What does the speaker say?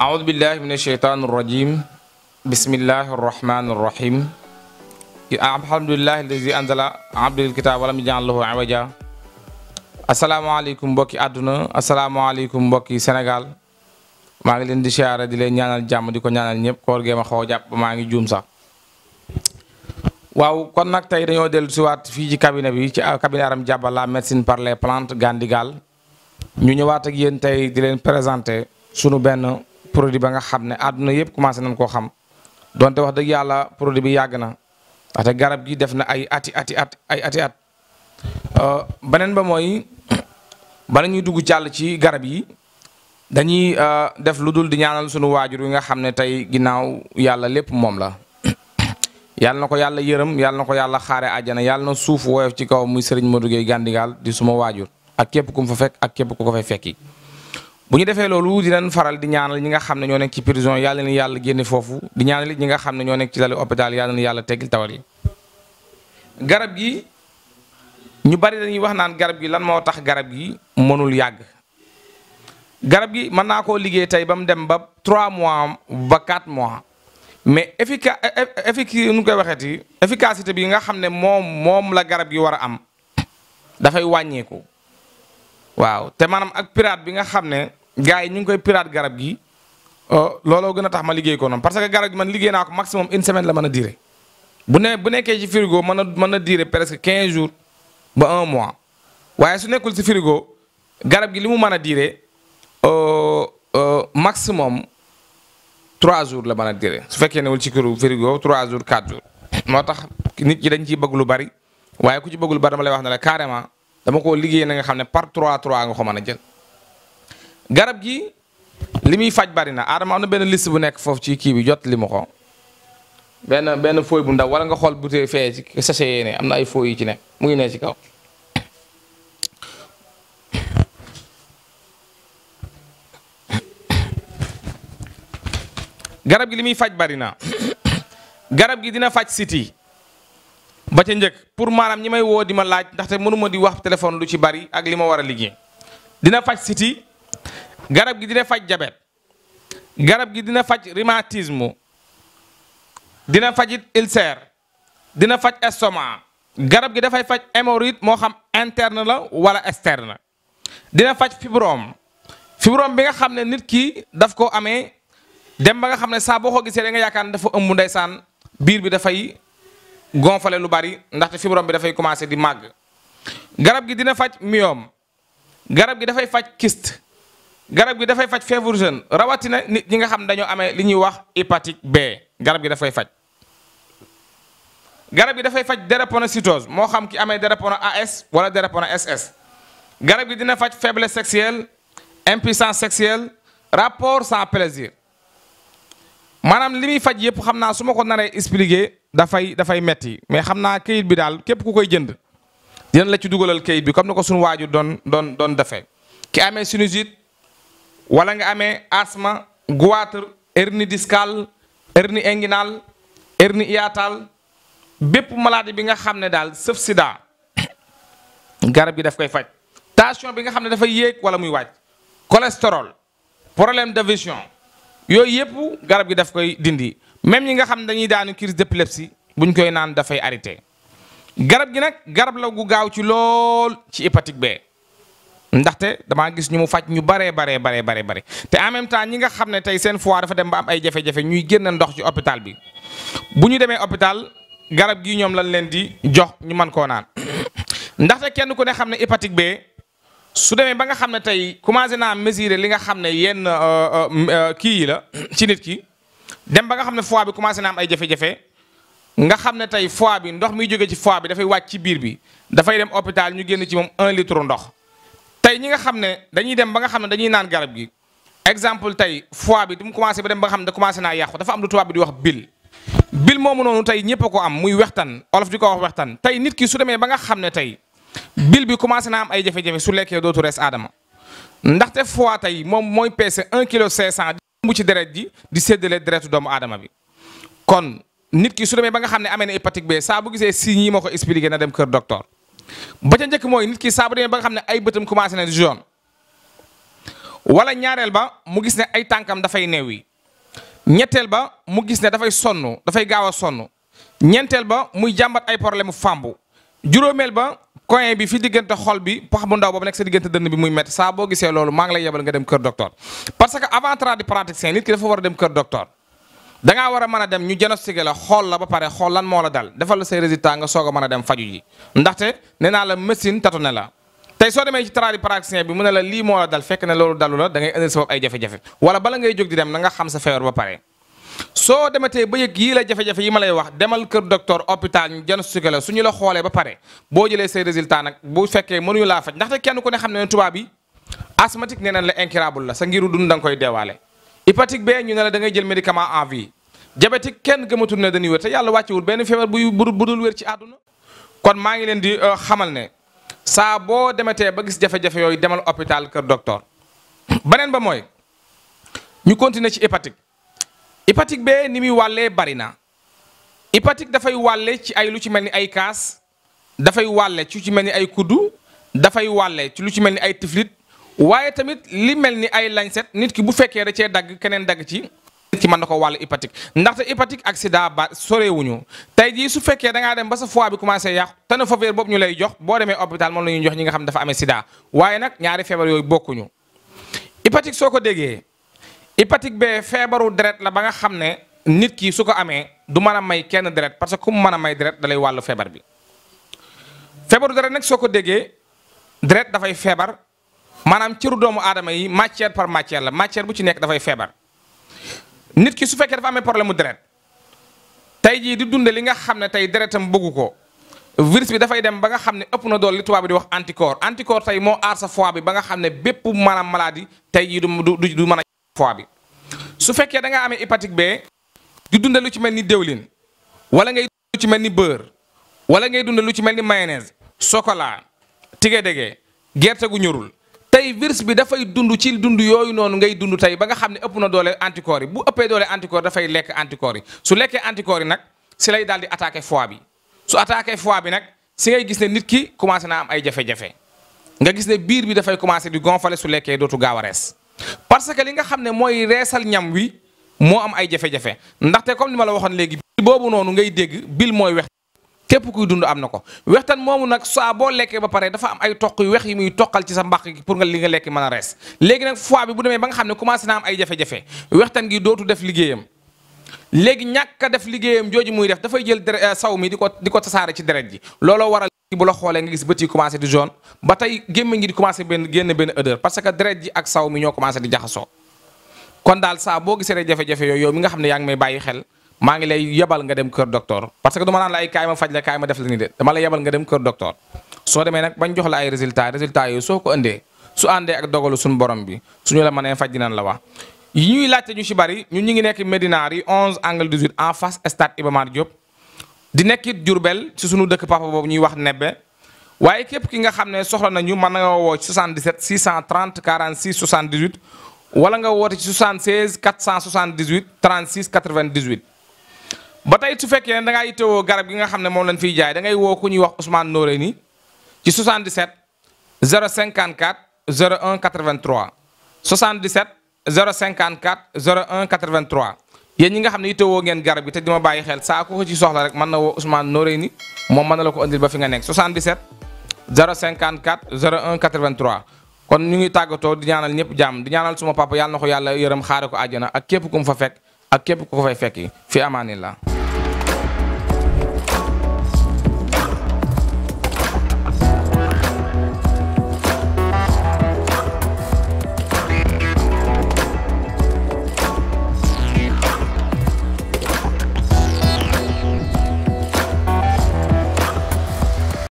أعوذ بالله من الشيطان الرجيم بسم الله الرحمن الرحيم الحمد لله الذي أنزل عبد الكتاب ولم يجعل له عوجا asalaamaaleykum mbokki àdduna asalaamaaleykum mbokki Sénégal maa ngi leen di siyaare di leen ñaanal jàmm di ko ñaanal ñëpp koor gee ma xaw a jàpp maa ngi juum sax waaw kon nag tey dañoo dellu siwaat fii ci cabinet bi ci cabinet Aram Diaba la médecine par les plantes Gandigal ñu ñëwaat ak yéen tey di leen présenter sunu benn produit ba nga xam ne àdduna yëpp commencé nañ koo xam donte wax dëgg yàlla produit bi yàgg na ndaxte garab gi def na ay ati at beneen ba mooy bala ñuy dugg jàll ci garab yi dañuy def lu dul di ñaanal sunu waajur yi nga xam ne tey ginnaaw yàlla lépp moom la yàlla na ko yàlla yërëm yàlla na ko yàlla xaare àjjana yàlla na suuf woyof ci kaw muy Serigne Modou Gueye Gandigal di suma waajur ak képp ku mu fa fekk ak képp ku ko fay fekki bu ñu defee loolu dinañ faral di ñaanal ñi nga xam ne ñoo nekk ci prison yàlla na yàlla génne foofu di ñaanal it ñi nga xam ne ñoo nekk ci lali hôpital yàlla na yàlla teggil tawal yi garab gi ñu bari dañuy wax naan garab gi lan moo tax garab gi mënul yàgg garab gi mën naa koo liggéey tey ba mu dem ba 3 mois ba 4 mois mais nu koy waxeeti efficacité bi nga xam ne moom la garab gi war a am dafay wàññeeku waaw te maanaam ak pirate bi nga xam ne gars yi ñu ngi koy pirate garab gi looloo gën a tax ma liggéey ko noonu parce que garab gi man liggéey naa ko maximum 1 semaine la mën a durer bu nekkee ci frigo mën a durer presque 15 jours ba 1 mois waaye su nekkul ci frigo garab gi li mu mën a durer maximum 3 jours la mën a durer su fekkee newul ci frigo 3 jours 4 jours moo tax nit ñi dañ ciy bëgg lu bari waaye ku ci bëgg lu bari dama lay wax ne la carrément dama ko liggéey na nga xam ne par 3 nga ko mën a jël garab gi li muy faj bari na Adama am na benn liste bu nekk foofu ci kii bi jot li ma ko benn fooy bu ndaw wala nga xool bouteille fee ci sachet yee ne am na ay fooy yi ci nekk mu ngi ne ci kaw garab gi li muy faj bari na garab gi dina faj siti ba ca njëkk pour maanaam ñi may woo di ma laaj ndaxte mënuma di wax téléphone lu ci bari ak li ma war a liggéey dina faj siti garab gi dina faj diabète garab gi dina faj rhumatisme dina faj it ulcère dina faj estomac garab gi dafay faj hémorroïde moo xam interne la wala externe dina faj fibrome bi nga xam ne nit ki daf ko amee dem ba nga xam ne saa boo ko gisee da nga yaakaar ne dafa ëmb ndeysaan biir bi dafay gonfale lu bari ndaxte fibrome bi dafay commencé di màgg garab gi dina faj myome garab gi dafay faj kyste garab gi dafay faj fièvre jaune rawatina nit ñi nga xam ne dañoo amee li ñuy wax hépatique B garab gi dafay faj garab gi dafay faj drépanocytose moo xam ki amee drépano AS wala drépano SS garab gi dina faj faiblesse sexuelle impuissance sexuelle rapport sans plaisir maanaam li muy faj yëpp xam naa su ma ko naree expliquer dafay metti mais xam naa kayit bi daal képp ku koy jënd dina la ci dugalal kayit bi comme ni ko suñu waaju doon defee ki amee sinusite wala nga amee asthme goitre hernie discale hernie inguinale hernie hiatale bépp maladie bi nga xam ne daal sauf sida garab gi daf koy faj tension bi nga xam ne dafay yéeg wala muy wàcc cholestérol problème de vision yooyu yëpp garab gi daf koy dindi même ñi nga xam ne dañuy daanu crise d'épilepsie buñ koy naan dafay arrêté garab gi nag garab la gu gaaw ci lool ci hépatique B ndaxte damaa gis ñu mu faj ñu bare te en même temps ñi nga xam ne tey seen foie dafa dem ba am ay jafe-jafe ñuy génn ndox ci hôpital bi bu ñu demee hôpital garab gi ñoom lañ leen di jox ñu mën koo naan ndaxte kenn ku ne xam ne hépatique B su demee ba nga xam ne tey commencé naa mesurer li nga xam ne yenn kii yi la ci nit ki dem ba nga xam ne foie bi commencé naa am ay jafe-jafe nga xam ne tey foie bi ndox miy jóge ci foie bi dafay wàcc ci biir bi dafay dem hôpital ñu génn ci moom 1 litre ndox tey ñi nga xam ne dañuy dem ba nga xam ne dañuy naan garab gi exemple tey foie bi du mu commencé ba dem ba nga xam ne da commencé naa yàqu dafa am lu tubaab bi di wax bil moomu noonu tey ñëpp a ko am muy wextan olof di ko wax wextan tey nit ki su demee ba nga xam ne tey bil bi commencé naa am ay jafe-jafe su lekkee dootu rees aadama ndaxte foie tey moom mooy peese 1 kilo 500 mu ci deret ji di séddale deretu doomu aadama bi kon nit ki su demee ba nga xam ne amee na hépatique B saa bu gisee signes yi ma ko expliqué na dem kër docteur ba ca njëkk mooy nit ki saa bu demee ba nga xam ne ay bëtam commencé na di jaune wala ñaareel ba mu gis ne ay tànkam dafay neew yi ñetteel ba mu gis ne dafay sonn dafay gaaw a sonn ñeenteel ba muy jàmbat ay problème mu fàmbu juróomeel ba coin bi fi diggante xol bi pax bu ndaw boobu nekk sa diggante dënn bi muy métti saa boo gisee loolu maa ngi lay yebal nga dem kër docteur parce que avant tradipraticien nit ki dafa war a dem kër docteur da ngaa war a mën a dem ñu diagnostiqué la xool la ba pare xool lan moo la dal defal la say résultat nga soog a mën a dem faju ji ndaxte nee naa la médecine tatu ne la tey soo demee ci tradipraticien bi mu ne la lii moo la dal fekk ne loolu dalu la da ngay indil sa bopp ay jafe-jafe wala bala ngay jóg di dem na nga xam sa feebar ba pare soo dematee ba yëg yii la jafe-jafe yi ma lay wax demal kër docteur hôpital ñu diagnostiqué la suñu la xoolee ba pare boo jëlee say résultat nag bu fekkee mënuñu laa faj ndaxte kenn ku ne xam ne tubaab bi asthmatique nee nañ la incurable la sa ngiru dund da nga koy deewaale hépatique B ñu ne la da ngay jël médicament en vie diabétique kenn gëmatul ne dañuy wér te yàlla wàccewul benn feebar budul wér ci àdduna kon maa ngi leen di xamal ne saa boo dematee ba gis jafe-jafe yooyu demal hôpital kër docteur beneen ba mooy ñu continuer ci hépatique hépatique B ni muy wàllee bari na hépatique dafay wàlle ci ay lu ci mel ni ay kaas dafay wàlle ci lu ci mel ni ay kuddu dafay wàlle ci lu ci mel ni ay tiflit waaye tamit li mel ni ay lañset nit ki bu fekkee da cee dagg keneen dagg ci nit ki mën na ko wàll hépatique ndaxte hépatique ak sida ba sorewuñu tey jii su fekkee da ngaa dem ba sa foie bi commencé yàqu tenofovir boobu ñu lay jox boo demee hôpital moom la ñuy jox ñi nga xam ne dafa amee sida waaye nag ñaari feebar yooyu bokkuñu hépatique soo ko déggee hépatique B feebaru deret la ba nga xam ne nit ki su ko amee du mën a may kenn deret parce que ku mu mën a may deret da lay wàllu feebar bi feebaru deret nag soo ko déggee deret dafay feebar maanaam cëru doomu aadama yi matière par matière la matière bu ci nekk dafay feebar nit ki su fekkee dafa amee problème mu deret tey jii di dunde li nga xam ne tey deretam bëggu ko virus bi dafay dem ba nga xam ne ëpp na doole li tubaab bi di wax anticorps tey moo aar sa foie bi ba nga xam ne bépp maanaam maladie tey jii du mën a foie bi su fekkee da nga amee hépatique B di dunde lu ci mel ni déwlin wala ngay dund lu ci mel ni beurre wala ngay dund lu ci mel ni mayonnaise chocolat tigé-dégé gerte gu ñorul tey virus bi dafay dund ci dund yooyu noonu ngay dund tey ba nga xam ne ëpp na doole anticorps yi bu ëppee doole anticorps dafay lekk anticorps yi su lekkee anticorps yi nag si lay daal di attaqué foie bi su attaqué foie bi nag si ngay gis ne nit ki commencé naa am ay jafe-jafe nga gis ne biir bi dafay commencé di gonfler su lekkee dootu gaaw a rees parce que li nga xam ne mooy reesal ñam wi moo am ay jafe-jafe ndaxte comme ni ma la waxoon léegi bil boobu noonu ngay dégg bil mooy wex képp kuy dund am na ko wextan moomu nag saa boo lekkee ba pare dafa am ay toq yu wex yi muy toqal ci sa mbaq gi pour nga li nga lekk mën a rees léegi nag foie bi bu demee ba nga xam ne commencé naa am ay jafe-jafe wextan gi dootu def liggéeyam léegi ñàkk a def liggéeyam jooju muy def dafay jël saw mi di ko tasaare ci deret ji looloo waral bu la xoolee nga gis bët yi commencé di jaune ba tey gémmiñ gi di commencé génn benn odeur parce que deret ji ak saw mi ñoo commencé di jaxasoo kon daal saa boo gisee rek jafe-jafe yooyu yow mi nga xam ne yaa ngi may bàyyi xel maa ngi lay yebal nga dem kër docteur parce que du ma naan la ay kaay ma faj la kaay ma def la ni de dama la yebal nga dem kër docteur soo demee nag bañ jox la ay résultats yooyu soo ko indee su àndee ak dogalu suñu borom bi suñu la mënee faj dinañ la wax yi ñuy laajte ñu ci bari ñun ñu ngi nekk Médina Rue 11 angle 18 en face stade Iba Mar Diop di nekkit Diourbel ci suñu dëkk papa boobu ñuy wax Nebbe waaye képp ki nga xam ne soxla nañu mën nga woo ci 77 630 46 78 wala nga woote ci 76 478 36 98 ba tey su fekkee ne da ngaa yittewoo garab gi nga xam ne moom lañ fiy jaay da ngay woo ku ñuy wax Ousmane Noreyni ci 77 054 01 83 77 054 01 83 yéen ñi nga xam ne yittewoo ngeen garab gi te di ma bàyyi xel saa ko ci soxla rek mën na woo Ousmane Noreyni moom mën na la ko andil ba fi nga nekk 77 054 01 83 kon ñu ngi tàggatoo di ñaanal ñëpp jàmm di ñaanal suma papa yàlla na ko yàlla yërëm xaare ko àjjana ak képp ku mu fa fekk ak képp ku ko fay fekki fi amaanillah